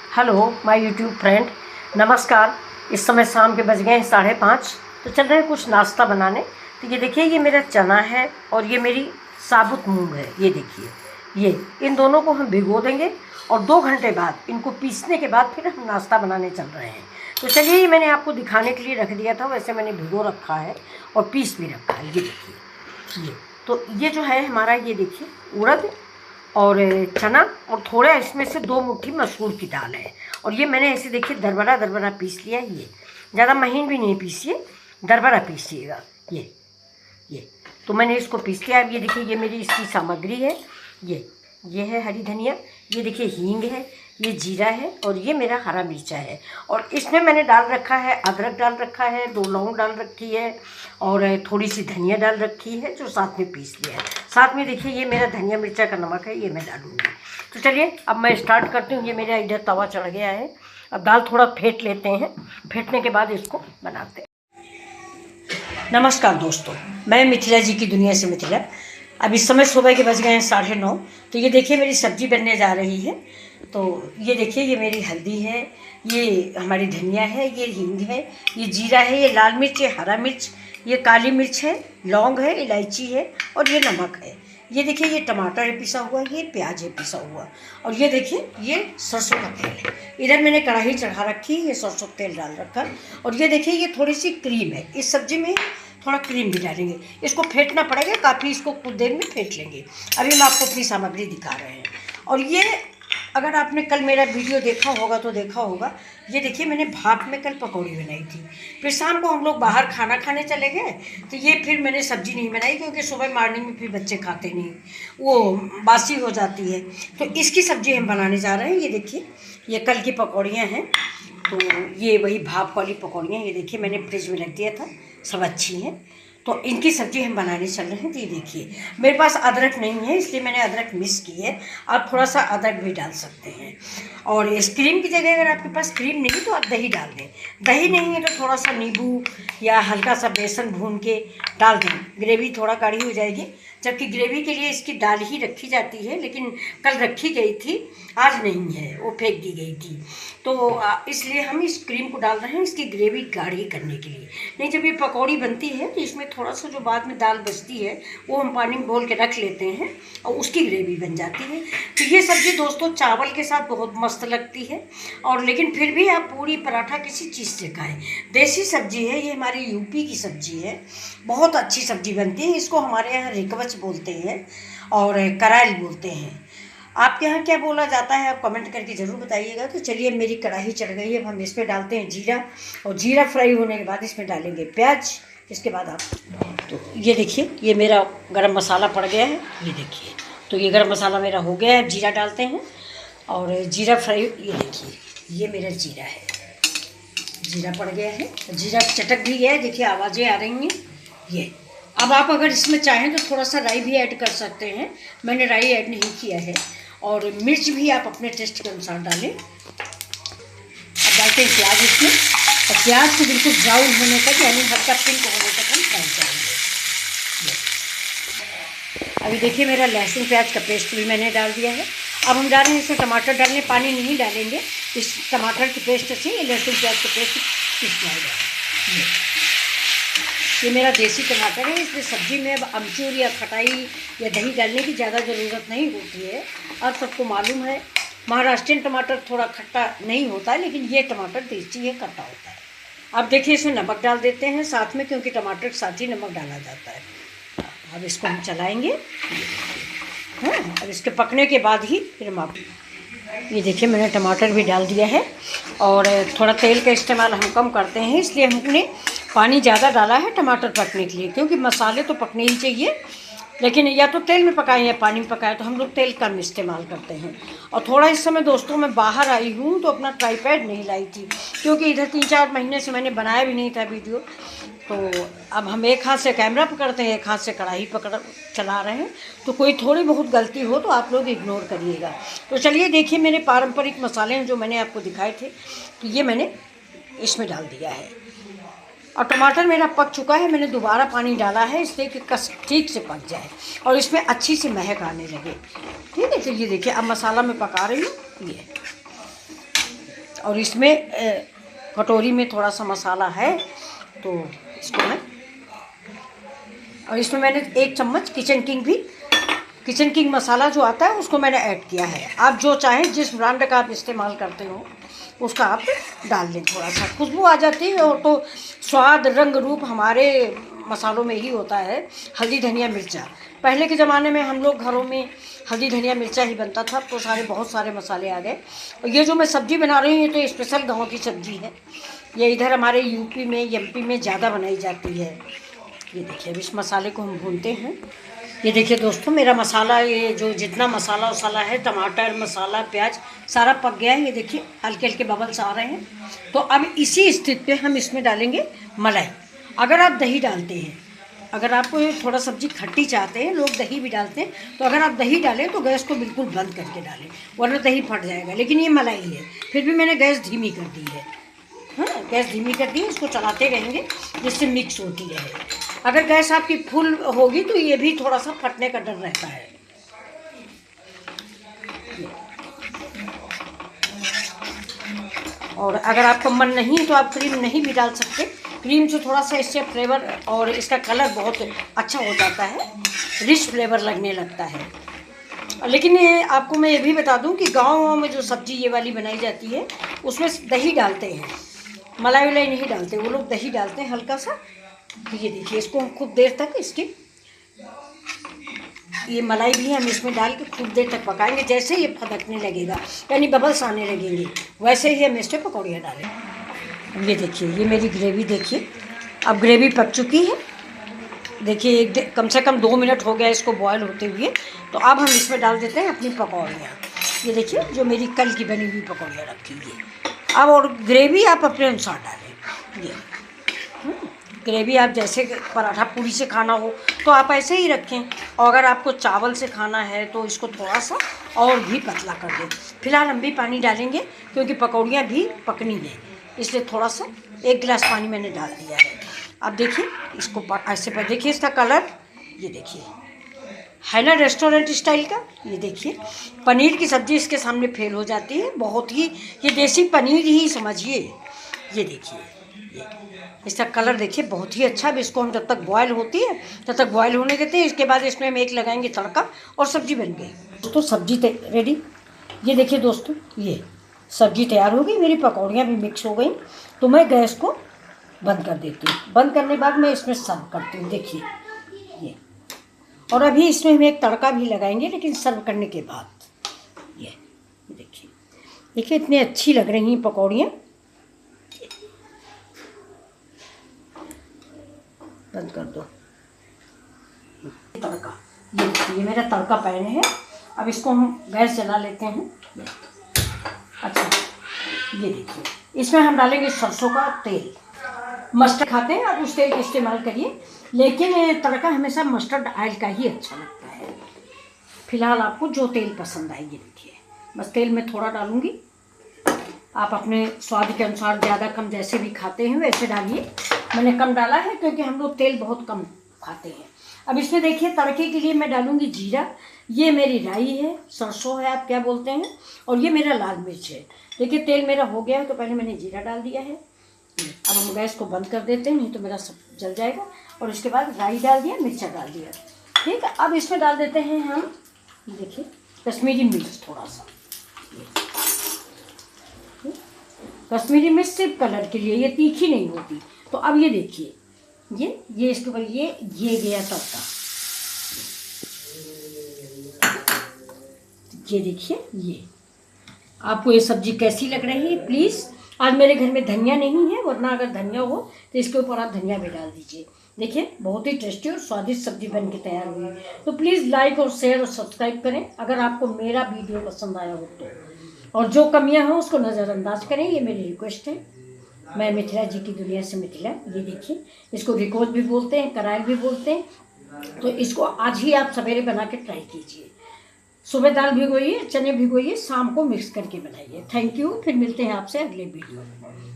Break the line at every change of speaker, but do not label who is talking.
Hello my YouTube friend, नमस्कार। इस समय शाम के बज गए हैं 5:30। तो चल रहे हैं कुछ नाश्ता बनाने। तो ये देखिए, ये मेरा चना है और ये मेरी साबुत मूंग है। ये देखिए, ये इन दोनों को हम भिगो देंगे और 2 घंटे बाद इनको पीसने के बाद फिर हम नाश्ता बनाने चल रहे हैं। तो चलिए, ये मैंने आपको दिखाने के लिए रख दिया था। वैसे मैंने भिगो रखा है और पीस भी रखा है। ये देखिए, ये तो ये जो है हमारा, ये देखिए उड़द और चना और थोड़ा इसमें से 2 मुट्ठी मसूर की दाल है। और ये मैंने ऐसे देखिए दरबरा दरबरा पीस लिया है। ये ज़्यादा महीन भी नहीं पीसिए, दरबरा पीसिएगा। ये तो मैंने इसको पीस लिया। अब ये देखिए, ये मेरी इसकी सामग्री है। ये है हरी धनिया, ये देखिए हींग है, ये जीरा है और ये मेरा हरा मिर्चा है। और इसमें मैंने डाल रखा है अदरक, डाल रखा है 2 लौंग डाल रखी है और थोड़ी सी धनिया डाल रखी है जो साथ में पीस लिया है। साथ में देखिए, ये मेरा धनिया मिर्चा का नमक है, ये मैं डालूँगी। तो चलिए अब मैं स्टार्ट करती हूँ। ये मेरा इधर तवा चढ़ गया है। अब दाल थोड़ा फेंट लेते हैं, फेंटने के बाद इसको बनाते हैं। नमस्कार दोस्तों, मैं मिथिला जी की दुनिया से मिथिला। अब इस समय सुबह के बज गए हैं 9:30। तो ये देखिए मेरी सब्ज़ी बनने जा रही है। तो ये देखिए, ये मेरी हल्दी है, ये हमारी धनिया है, ये हींग है, ये जीरा है, ये लाल मिर्च है, हरा मिर्च, ये काली मिर्च है, लौंग है, इलायची है और ये नमक है। ये देखिए, ये टमाटर है पिसा हुआ, ये प्याज है पिसा हुआ और ये देखिए ये सरसों का तेल है। इधर मैंने कढ़ाई चढ़ा रखी है, ये सरसों का तेल डाल रखा। और ये देखिए, ये थोड़ी सी क्रीम है। इस सब्ज़ी में थोड़ा क्रीम भी डालेंगे। इसको फेंटना पड़ेगा काफ़ी, इसको कुछ देर में फेंट लेंगे। अभी हम आपको अपनी सामग्री दिखा रहे हैं। और ये अगर आपने कल मेरा वीडियो देखा होगा तो देखा होगा, ये देखिए मैंने भाप में कल पकौड़ी बनाई थी। फिर शाम को हम लोग बाहर खाना खाने चले गए, तो ये फिर मैंने सब्ज़ी नहीं बनाई क्योंकि सुबह मॉर्निंग में फिर बच्चे खाते नहीं, वो बासी हो जाती है। तो इसकी सब्ज़ी हम बनाने जा रहे हैं। ये देखिए, ये कल की पकौड़ियाँ हैं। तो ये वही भाप वाली पकौड़ियाँ, ये देखिए मैंने फ्रिज में रख दिया था, सब अच्छी हैं। तो इनकी सब्ज़ी हम बनाने चल रहे हैं। तो ये देखिए, मेरे पास अदरक नहीं है इसलिए मैंने अदरक मिक्स की है। आप थोड़ा सा अदरक भी डाल सकते हैं। और इस क्रीम की जगह अगर आपके पास क्रीम नहीं तो आप दही डाल दें। दही नहीं है तो थोड़ा सा नींबू या हल्का सा बेसन भून के डाल दें, ग्रेवी थोड़ा गाढ़ी हो जाएगी। जबकि ग्रेवी के लिए इसकी दाल ही रखी जाती है, लेकिन कल रखी गई थी, आज नहीं है, वो फेंक दी गई थी। तो इसलिए हम इस क्रीम को डाल रहे हैं इसकी ग्रेवी गाढ़ी करने के लिए। नहीं, जब ये पकौड़ी बनती है तो इसमें थोड़ा सा जो बाद में दाल बचती है वो हम पानी में घोल के रख लेते हैं और उसकी ग्रेवी बन जाती है। तो ये सब्ज़ी दोस्तों चावल के साथ बहुत मस्त लगती है। और लेकिन फिर भी आप पूरी पराठा किसी चीज़ से खाएँ। देसी सब्ज़ी है, ये हमारी यूपी की सब्ज़ी है, बहुत अच्छी सब्ज़ी बनती है। इसको हमारे यहाँ रिकवच बोलते हैं और करायल बोलते हैं। आपके यहाँ क्या बोला जाता है आप कमेंट करके ज़रूर बताइएगा। तो चलिए, मेरी कढ़ाई चढ़ गई है, अब हम इसमें डालते हैं जीरा। और जीरा फ्राई होने के बाद इसमें डालेंगे प्याज। इसके बाद आप, तो ये देखिए, ये मेरा गरम मसाला पड़ गया है। ये देखिए, तो ये गरम मसाला मेरा हो गया है। जीरा डालते हैं और जीरा फ्राई, ये देखिए ये मेरा जीरा है, जीरा पड़ गया है, जीरा चटक भी गया है, देखिए आवाज़ें आ रही हैं। ये अब आप अगर इसमें चाहें तो थोड़ा सा राई भी ऐड कर सकते हैं, मैंने राई ऐड नहीं किया है। और मिर्च भी आप अपने टेस्ट के अनुसार डालें। अब डालते हैं प्याज इसमें, और प्याज को बिल्कुल ब्राउन होने तक, यानी हल्का पिंक होने तक हम फ्राई करेंगे। अभी देखिए, मेरा लहसुन प्याज का पेस्ट भी मैंने डाल दिया है। अब हम डाल रहे हैं इसमें टमाटर डालने, पानी नहीं डालेंगे। इस टमाटर की पेस्ट से ये लहसुन प्याज का पेस्ट पीस जाएगा। ये मेरा देसी टमाटर है, इसलिए सब्ज़ी में अब अमचूर या खटाई या दही डालने की ज़्यादा ज़रूरत नहीं होती है। अब सबको मालूम है महाराष्ट्रियन टमाटर थोड़ा खट्टा नहीं होता है, लेकिन ये टमाटर देसी है, खट्टा होता है। अब देखिए, इसमें नमक डाल देते हैं साथ में, क्योंकि टमाटर के साथ ही नमक डाला जाता है। अब इसको हम चलाएँगे, हाँ। अब इसके पकने के बाद ही फिर हम आप, ये देखिए मैंने टमाटर भी डाल दिया है। और थोड़ा तेल का इस्तेमाल हम कम करते हैं, इसलिए हमने पानी ज़्यादा डाला है टमाटर पकने के लिए, क्योंकि मसाले तो पकने ही चाहिए। लेकिन या तो तेल में पकाएं या पानी में पकाएं, तो हम लोग तेल कम इस्तेमाल करते हैं। और थोड़ा इस समय दोस्तों मैं बाहर आई हूँ, तो अपना ट्राईपैड नहीं लाई थी, क्योंकि इधर 3-4 महीने से मैंने बनाया भी नहीं था वीडियो। तो अब हम एक हाथ से कैमरा पकड़ते हैं, एक हाथ से कढ़ाई पकड़ चला रहे हैं। तो कोई थोड़ी बहुत गलती हो तो आप लोग इग्नोर करिएगा। तो चलिए देखिए, मेरे पारंपरिक मसाले हैं जो मैंने आपको दिखाए थे, तो ये मैंने इसमें डाल दिया है। और टमाटर मेरा पक चुका है, मैंने दोबारा पानी डाला है इसलिए कि कस ठीक से पक जाए और इसमें अच्छी सी महक आने लगे। ठीक है, तो ये देखिए अब मसाला मैं पका रही हूँ। ये और इसमें कटोरी में थोड़ा सा मसाला है, तो इसको मैं, और इसमें मैंने 1 चम्मच किचन किंग मसाला जो आता है उसको मैंने ऐड किया है। आप जो चाहें, जिस ब्रांड का आप इस्तेमाल करते हो उसका आप डाल दें। थोड़ा सा खुशबू आ जाती है, और तो स्वाद रंग रूप हमारे मसालों में ही होता है। हल्दी धनिया मिर्चा, पहले के ज़माने में हम लोग घरों में हल्दी धनिया मिर्चा ही बनता था, तो बहुत सारे मसाले आ गए। और ये जो मैं सब्ज़ी बना रही हूँ तो स्पेशल गाँव की सब्ज़ी है। ये इधर हमारे यूपी में, एमपी में ज़्यादा बनाई जाती है। ये देखिए, अब इस मसाले को हम भूनते हैं। ये देखिए दोस्तों, मेरा मसाला, ये जो जितना मसाला वसाला है, टमाटर, मसाला, प्याज सारा पक गया है। ये देखिए हल्के हल्के बबल्स आ रहे हैं। तो अब इसी स्थिति पे हम इसमें डालेंगे मलाई। अगर आप दही डालते हैं, अगर आप थोड़ा सब्ज़ी खट्टी चाहते हैं, लोग दही भी डालते हैं, तो अगर आप दही डालें तो गैस को बिल्कुल बंद करके डालें, वरना दही फट जाएगा। लेकिन ये मलाई है, फिर भी मैंने गैस धीमी कर दी है। हाँ, गैस धीमी कर दी है, इसको चलाते रहेंगे जिससे मिक्स होती रहे। अगर गैस आपकी फुल होगी तो ये भी थोड़ा सा फटने का डर रहता है। और अगर आपका मन नहीं तो आप क्रीम नहीं भी डाल सकते। क्रीम से थोड़ा सा इससे फ्लेवर और इसका कलर बहुत अच्छा हो जाता है, रिच फ्लेवर लगने लगता है। लेकिन आपको मैं ये भी बता दूं कि गाँव में जो सब्ज़ी ये वाली बनाई जाती है उसमें दही डालते हैं, मलाई वलाई नहीं डालते, वो लोग दही डालते हैं हल्का सा। ये देखिए, इसको हम खूब देर तक ये मलाई भी हम इसमें डाल के खूब देर तक पकाएंगे। जैसे ये फदकने लगेगा, यानी बबल्स आने लगेंगे, वैसे ही हम इस पर पकौड़ियाँ डालें। ये देखिए, ये मेरी ग्रेवी देखिए, अब ग्रेवी पक चुकी है। देखिए कम से कम 2 मिनट हो गया इसको बॉयल होते हुए। तो अब हम इसमें डाल देते हैं अपनी पकौड़ियाँ। ये देखिए, जो मेरी कल की बनी हुई पकौड़ियाँ रखी है। अब और ग्रेवी आप अपने अनुसार डालें। ये ग्रेवी आप जैसे पराठा पूरी से खाना हो तो आप ऐसे ही रखें, और अगर आपको चावल से खाना है तो इसको थोड़ा सा और भी पतला कर दें। फिलहाल हम भी पानी डालेंगे क्योंकि पकौड़ियाँ भी पकनी है, इसलिए थोड़ा सा 1 गिलास पानी मैंने डाल दिया है। अब देखिए इसको ऐसे पर देखिए, इसका कलर ये देखिए है ना रेस्टोरेंट स्टाइल का। ये देखिए, पनीर की सब्ज़ी इसके सामने फेल हो जाती है, बहुत ही, ये देसी पनीर ही समझिए। ये देखिए, ये इसका कलर देखिए बहुत ही अच्छा। अब इसको हम जब तक बॉयल होती है तब तक बॉयल होने देते हैं। इसके बाद इसमें हम एक लगाएंगे तड़का, और सब्ज़ी बन गई दोस्तों। सब्ज़ी रेडी। ये देखिए दोस्तों, ये सब्ज़ी तैयार हो गई, मेरी पकौड़ियाँ भी मिक्स हो गई। तो मैं गैस को बंद कर देती हूँ। बंद करने के बाद मैं इसमें सर्व करती हूँ। देखिए ये, और अभी इसमें हम एक तड़का भी लगाएंगे, लेकिन सर्व करने के बाद। ये देखिए, देखिए इतनी अच्छी लग रही हैं पकौड़ियाँ। बंद कर दो तड़का। ये मेरा तड़का पैन है। अब इसको हम गैस जला लेते हैं। अच्छा, ये देखिए, इसमें हम डालेंगे सरसों का तेल। मस्टर्ड खाते हैं, आप उस तेल का इस्तेमाल करिए, लेकिन तड़का हमेशा मस्टर्ड ऑयल का ही अच्छा लगता है। फिलहाल आपको जो तेल पसंद आए, ये देखिए, बस तेल मैं थोड़ा डालूंगी। आप अपने स्वाद के अनुसार ज़्यादा कम जैसे भी खाते हैं वैसे डालिए। मैंने कम डाला है क्योंकि हम लोग तेल बहुत कम खाते हैं। अब इसमें देखिए, तड़के के लिए मैं डालूंगी जीरा, ये मेरी राई है, सरसों है आप क्या बोलते हैं, और ये मेरा लाल मिर्च है। देखिए तेल मेरा हो गया है, तो पहले मैंने जीरा डाल दिया है। अब हम गैस को बंद कर देते हैं, नहीं तो मेरा सब जल जाएगा। और उसके बाद राई डाल दिया, मिर्चा डाल दिया। ठीक है, अब इसमें डाल देते हैं हम, देखिए कश्मीरी मिर्च थोड़ा सा। कश्मीरी मिर्च सिर्फ कलर के लिए, ये तीखी नहीं होती। तो अब ये देखिए, ये इसके ऊपर ये गया तड़का। ये देखिए, ये आपको ये सब्जी कैसी लग रही है प्लीज़। आज मेरे घर में धनिया नहीं है, वरना अगर धनिया हो तो इसके ऊपर आप धनिया भी डाल दीजिए। देखिए बहुत ही टेस्टी और स्वादिष्ट सब्जी बन के तैयार हुई। तो प्लीज़ लाइक और शेयर और सब्सक्राइब करें अगर आपको मेरा वीडियो पसंद आया हो तो, और जो कमियां हों उसको नज़रअंदाज करें, ये मेरी रिक्वेस्ट है। मैं मिथिला जी की दुनिया से मिथिला। ये देखिए, इसको रिकॉर्ड भी बोलते हैं, करायल भी बोलते हैं। तो इसको आज ही आप सवेरे बना के ट्राई कीजिए। सुबह दाल भिगोइए, चने भिगोइए, शाम को मिक्स करके बनाइए। थैंक यू, फिर मिलते हैं आपसे अगले वीडियो में।